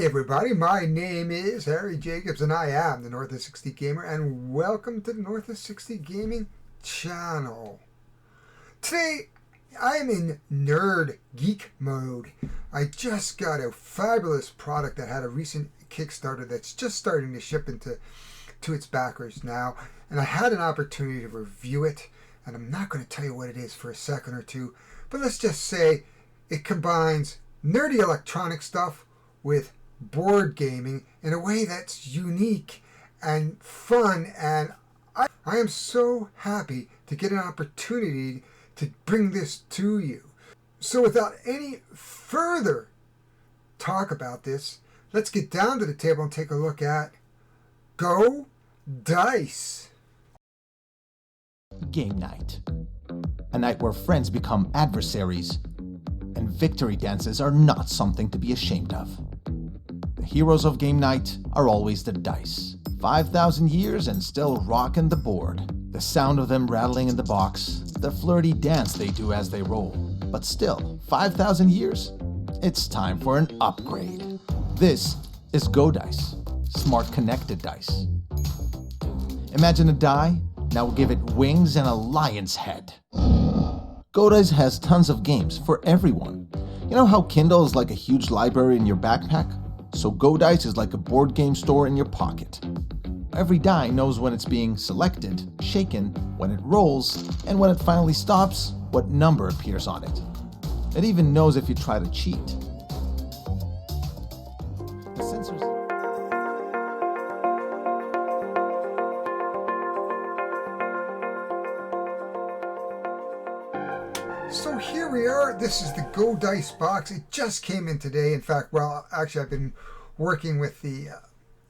Hi everybody, my name is Harry Jacobs and I am the North of 60 Gamer, and welcome to the North of 60 Gaming channel. Today I am in nerd geek mode. I just got a fabulous product that had a recent Kickstarter that's just starting to ship to its backers now, and I had an opportunity to review it, and I'm not going to tell you what it is for a second or two, but let's just say it combines nerdy electronic stuff with board gaming in a way that's unique and fun, and I am so happy to get an opportunity to bring this to you. So without any further talk about this, let's get down to the table and take a look at GoDice. Game night. A night where friends become adversaries, and victory dances are not something to be ashamed of. The heroes of game night are always the dice. 5,000 years and still rocking the board. The sound of them rattling in the box, the flirty dance they do as they roll. But still, 5,000 years? It's time for an upgrade. This is GoDice, smart connected dice. Imagine a die, now give it wings and a lion's head. GoDice has tons of games for everyone. You know how Kindle is like a huge library in your backpack? So GoDice is like a board game store in your pocket. Every die knows when it's being selected, shaken, when it rolls, and when it finally stops, what number appears on it. It even knows if you try to cheat. The sensors... So here we are. This is the GoDice box. It just came in today. In fact, well, actually I've been working with the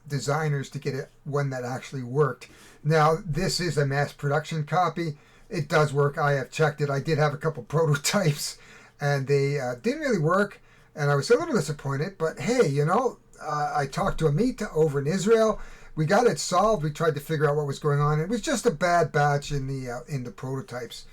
designers to get one that actually worked. Now, this is a mass production copy. It does work. I have checked it. I did have a couple prototypes and they didn't really work, and I was a little disappointed, but hey, you know, I talked to Amit over in Israel. We got it solved. We tried to figure out what was going on. It was just a bad batch in the prototypes.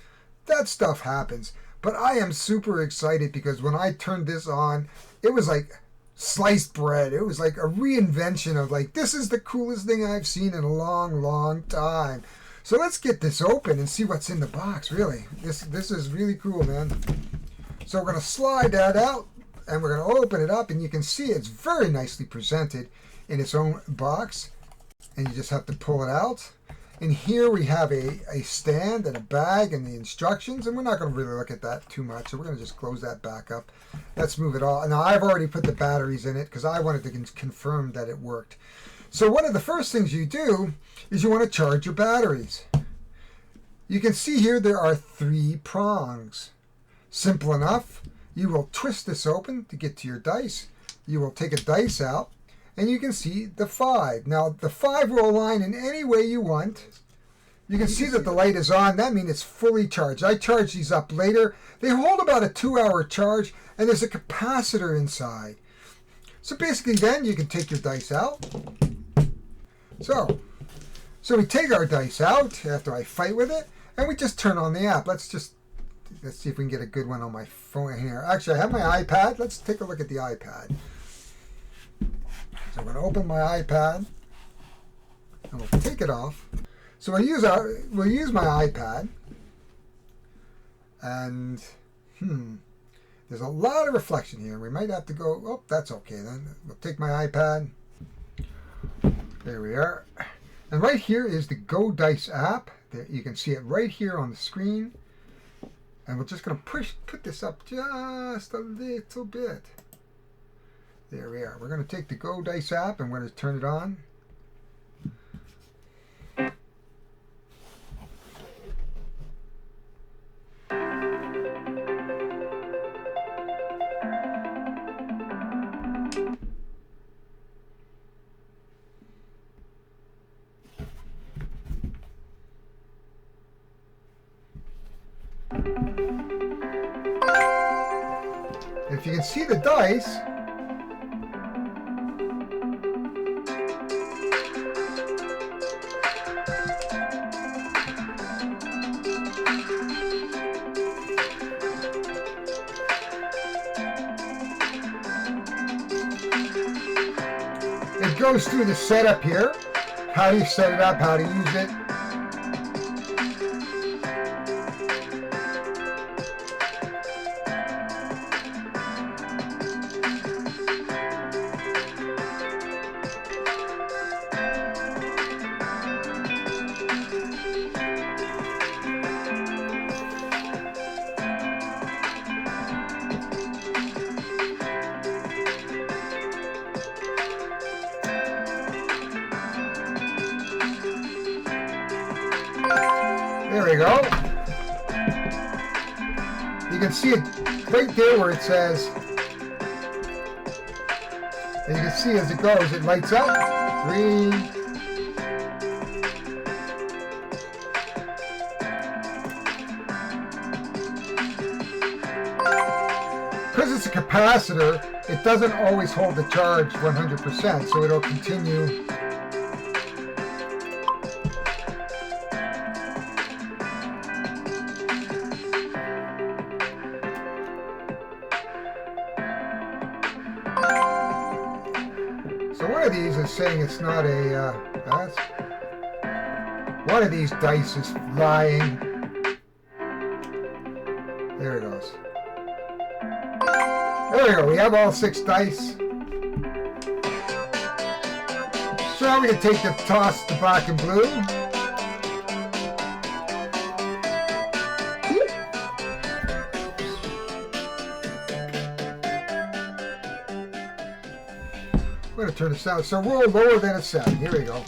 That stuff happens. But I am super excited because when I turned this on, it was like sliced bread. It was like a reinvention of like, this is the coolest thing I've seen in a long, long time. So let's get this open and see what's in the box, really. This is really cool, man. So we're going to slide that out and we're going to open it up, and you can see it's very nicely presented in its own box. And you just have to pull it out. And here we have a stand and a bag and the instructions, and we're not going to really look at that too much, so we're going to just close that back up. Let's move it all. Now, I've already put the batteries in it because I wanted to confirm that it worked. So one of the first things you do is you want to charge your batteries. You can see here there are 3 prongs. Simple enough. You will twist this open to get to your dice. You will take a dice out, and you can see the 5. Now, the 5 will align in any way you want. You can see that the light is on. That means it's fully charged. I charge these up later. They hold about a 2-hour charge, and there's a capacitor inside. So basically then you can take your dice out. So we take our dice out after I fight with it, and we just turn on the app. Let's see if we can get a good one on my phone here. Actually, I have my iPad. Let's take a look at the iPad. So I'm going to open my iPad, and we'll take it off. So we'll use my iPad, and there's a lot of reflection here. We might have to go, oh, that's okay then. We'll take my iPad. There we are. And right here is the GoDice app. There, you can see it right here on the screen. And we're just going to put this up just a little bit. There we are. We're going to take the GoDice app and we're going to turn it on. If you can see the dice, goes through the setup here. How do you set it up? How to use it? There we go. You can see it right there where it says, and you can see as it goes, it lights up, green, because it's a capacitor, it doesn't always hold the charge 100%, so it'll continue. So one of these is saying it's not a, one of these dice is lying. There it goes. There we go, we have all 6 dice. So now we can take the toss the black and blue. I'm going to turn this down. So roll lower than a 7. Here we go.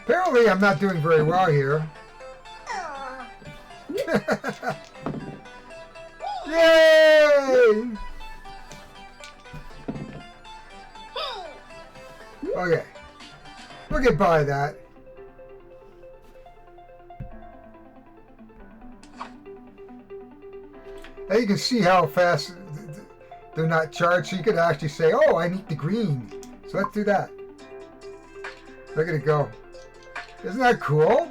Apparently I'm not doing very well here. Yay! Okay, we'll get by that. Now you can see how fast they're not charged, so you could actually say, oh, I need the green. So let's do that. Look at it go. Isn't that cool?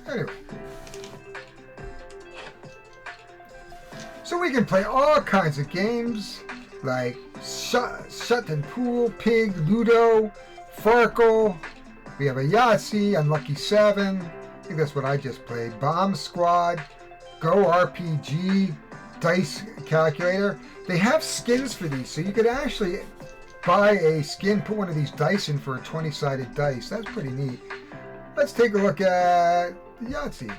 Anyway. So we can play all kinds of games like Shut and Pool, Pig, Ludo, Farkle. We have a Yahtzee, Unlucky 7. I think that's what I just played. Bomb Squad, Go RPG, Dice Calculator. They have skins for these, so you could actually buy a skin, put one of these dice in for a 20-sided dice. That's pretty neat. Let's take a look at the Yahtzee.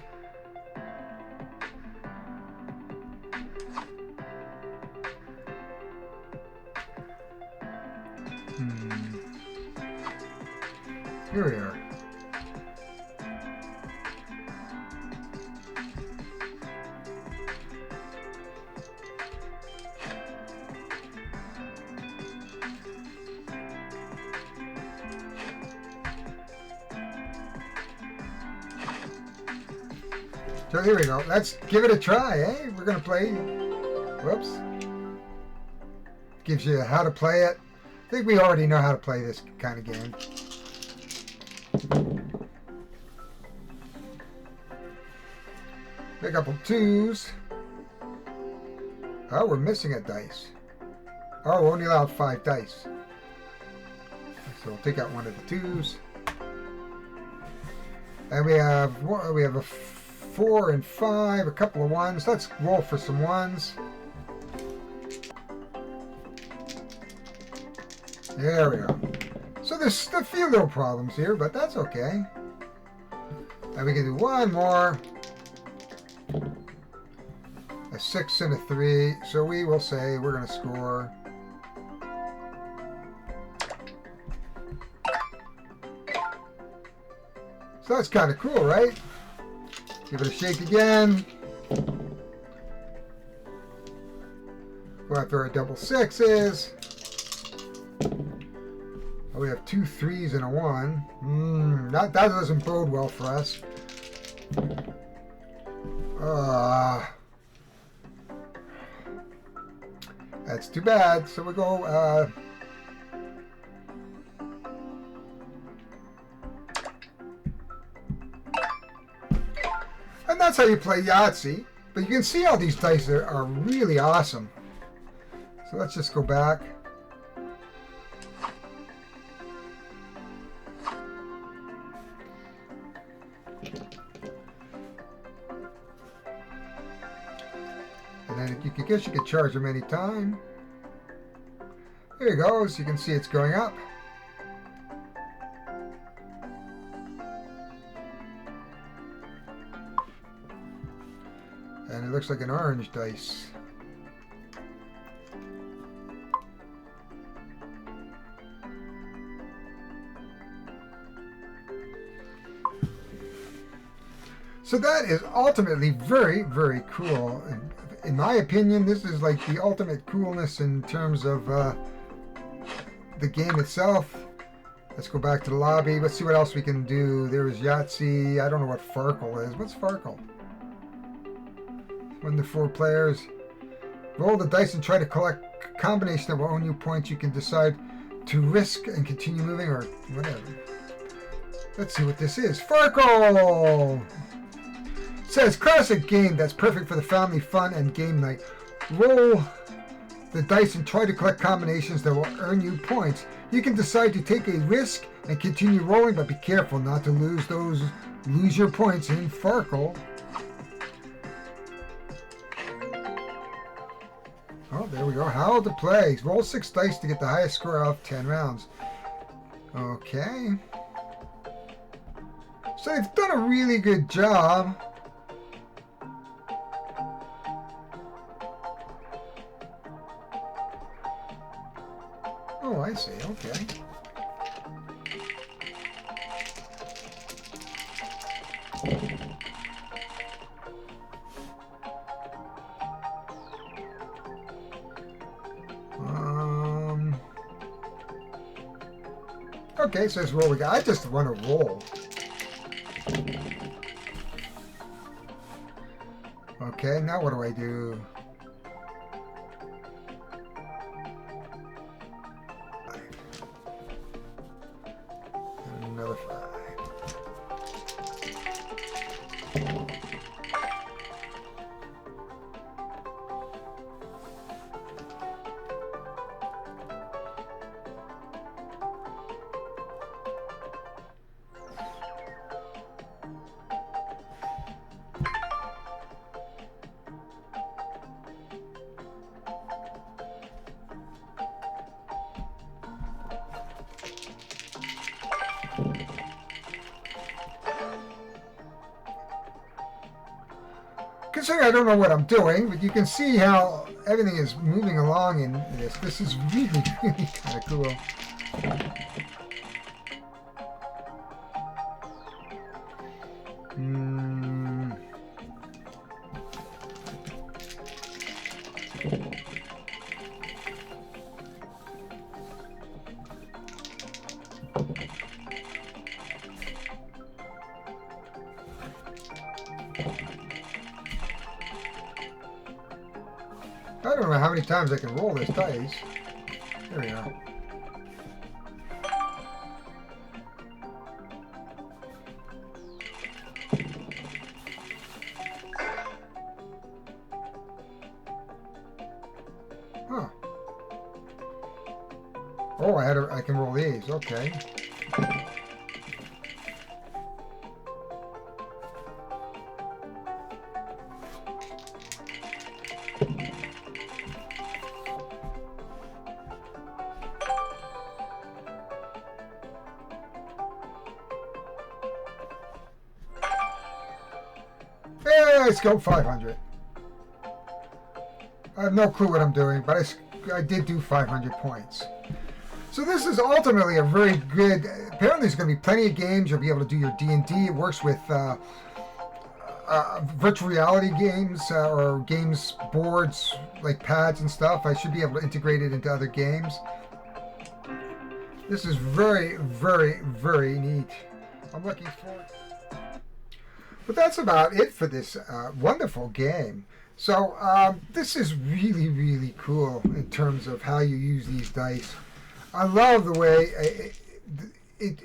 Here we are. So here we go. Let's give it a try, eh? We're going to play. Whoops. Gives you how to play it. I think we already know how to play this kind of game. Pick up 2s. Oh, we're missing a dice. Oh, we're only allowed 5 dice. So we'll take out one of the 2s. And we have a 4 and 5, a couple of 1s. Let's roll for some 1s. There we go. So there's a few little problems here, but that's okay. And we can do one more. A 6 and a 3. So we will say we're going to score. So that's kind of cool, right? Give it a shake again. Go after our double 6s. Oh, we have 2 3s and a 1. That doesn't bode well for us. That's too bad. So we go. And that's how you play Yahtzee. But you can see how these dice are really awesome. So let's just go back. And then I guess you could charge them anytime. There you go. So you can see it's going up. And it looks like an orange dice. So that is ultimately very, very cool. In my opinion, this is like the ultimate coolness in terms of the game itself. Let's go back to the lobby. Let's see what else we can do. There is Yahtzee. I don't know what Farkle is. What's Farkle? 1 to 4 players. Roll the dice and try to collect a combination that will earn you points. You can decide to risk and continue moving or whatever. Let's see what this is. Farkle! It says classic game that's perfect for the family fun and game night. Roll the dice and try to collect combinations that will earn you points. You can decide to take a risk and continue rolling, but be careful not to lose your points in Farkle. Oh, there we go. How to play. Roll 6 dice to get the highest score out of 10 rounds. Okay. So they've done a really good job. Oh, I see. Okay. Okay, so let's roll. We got. I just want to roll. Okay, now what do I do? Another 5. Considering I don't know what I'm doing, but you can see how everything is moving along in this. This is really, really kind of cool. I don't know how many times I can roll this dice. There we go. Huh. Oh, I can roll these. Okay. Let's go 500. I have no clue what I'm doing, but I did do 500 points. So this is ultimately a very good. Apparently, there's going to be plenty of games. You'll be able to do your D&D. It works with virtual reality games or games boards like pads and stuff. I should be able to integrate it into other games. This is very, very, very neat. I'm looking forward. But that's about it for this wonderful game. So this is really, really cool in terms of how you use these dice. I love the way it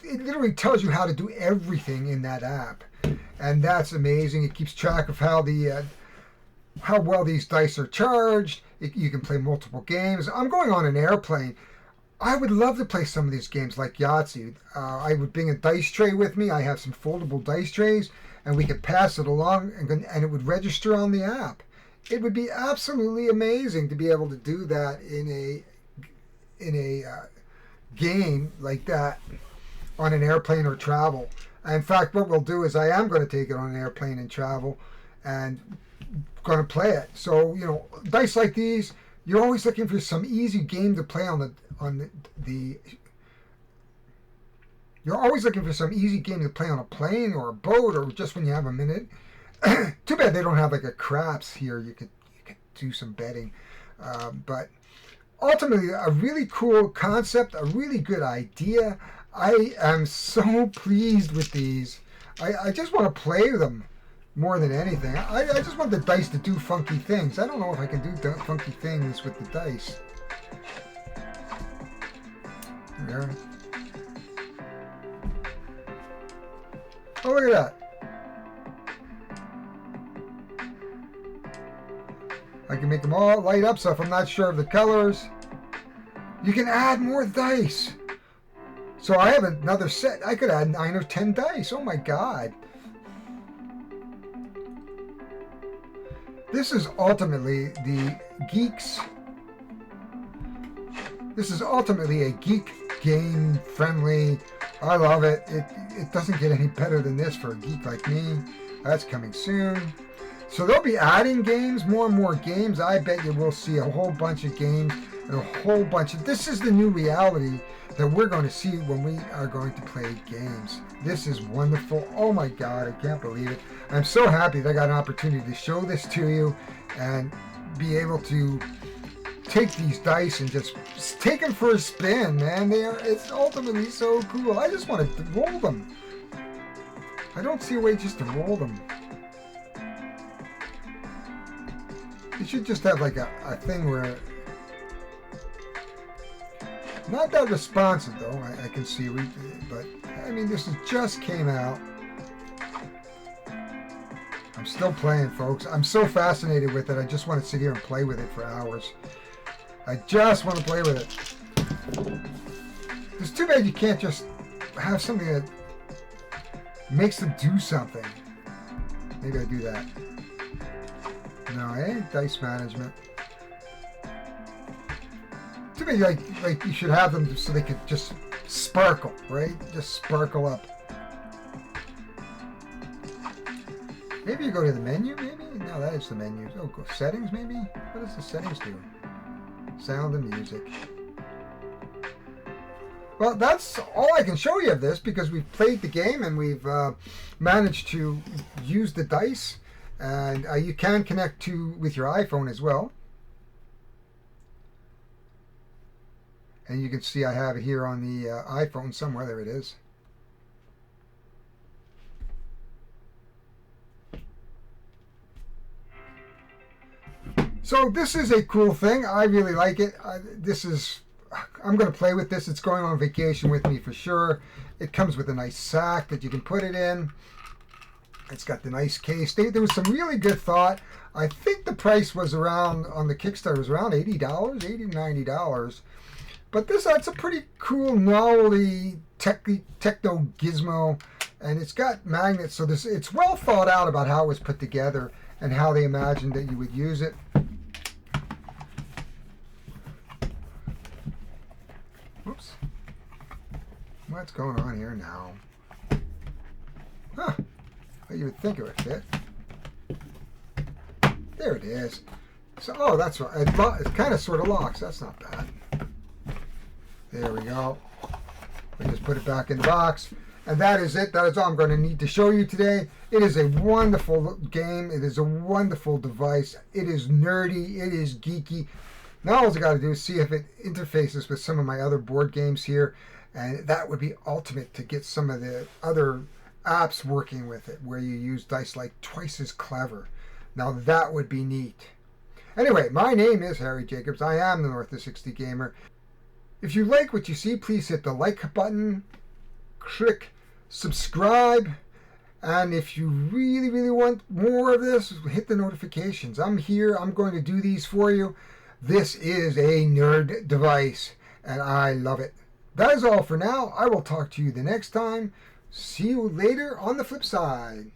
literally tells you how to do everything in that app, and that's amazing. It keeps track of how well these dice are charged. You can play multiple games. I'm going on an airplane. I would love to play some of these games like Yahtzee. I would bring a dice tray with me. I have some foldable dice trays, and we could pass it along, and it would register on the app. It would be absolutely amazing to be able to do that in a game like that on an airplane or travel. In fact, what we'll do is I am going to take it on an airplane and travel, and going to play it. So dice like these, you're always looking for some easy game to play You're always looking for some easy game to play on a plane or a boat or just when you have a minute. Too bad they don't have like a craps here. You could do some betting, but ultimately a really cool concept, a really good idea. I am so pleased with these. I just want to play them more than anything. I just want the dice to do funky things. I don't know if I can do funky things with the dice. There. Oh, look at that. I can make them all light up, so if I'm not sure of the colors, you can add more dice. So I have another set. I could add 9 or 10 dice. Oh my God. This is ultimately the Geeks. This is ultimately a Geek game friendly. I love it. It doesn't get any better than this for a geek like me. That's coming soon. So they'll be adding games, more and more games. I bet you will see a whole bunch of games and a whole bunch of... This is the new reality that we're going to see when we are going to play games. This is wonderful. Oh my God, I can't believe it. I'm so happy that I got an opportunity to show this to you and be able to take these dice and just take them for a spin, man. It's ultimately so cool. I just want to roll them. I don't see a way just to roll them. You should just have like a thing where... Not that responsive though, I can see, but I mean this just came out. I'm still playing, folks. I'm so fascinated with it. I just want to sit here and play with it for hours. I just want to play with it. It's too bad you can't just have something that makes them do something. Maybe I do that. No, dice management. To me, like you should have them so they could just sparkle, right? Just sparkle up. Maybe you go to the menu, maybe? No, that is the menu. Oh, go settings, maybe? What does the settings do? Sound and music. Well, that's all I can show you of this because we've played the game and we've managed to use the dice. And you can connect with your iPhone as well. And you can see I have it here on the iPhone somewhere. There it is. So this is a cool thing. I really like it. I'm going to play with this. It's going on vacation with me for sure. It comes with a nice sack that you can put it in. It's got the nice case. There was some really good thought. I think the price was around, on the Kickstarter, was around $80, $80 to $90. But that's a pretty cool novelty techno gizmo. And it's got magnets, so it's well thought out about how it was put together and how they imagined that you would use it. Whoops. What's going on here now? Huh. Well, you would think it would fit. There it is. So, oh, that's right. It kind of sort of locks. That's not bad. There we go. We just put it back in the box. And that is it. That is all I'm going to need to show you today. It is a wonderful game. It is a wonderful device. It is nerdy. It is geeky. Now all I got to do is see if it interfaces with some of my other board games here. And that would be ultimate to get some of the other apps working with it where you use dice like twice as clever. Now that would be neat. Anyway, my name is Harry Jacobs. I am the North of 60 Gamer. If you like what you see, please hit the like button, click subscribe, and if you really, really want more of this, hit the notifications. I'm here. I'm going to do these for you. This is a nerd device, and I love it. That is all for now. I will talk to you the next time. See you later on the flip side.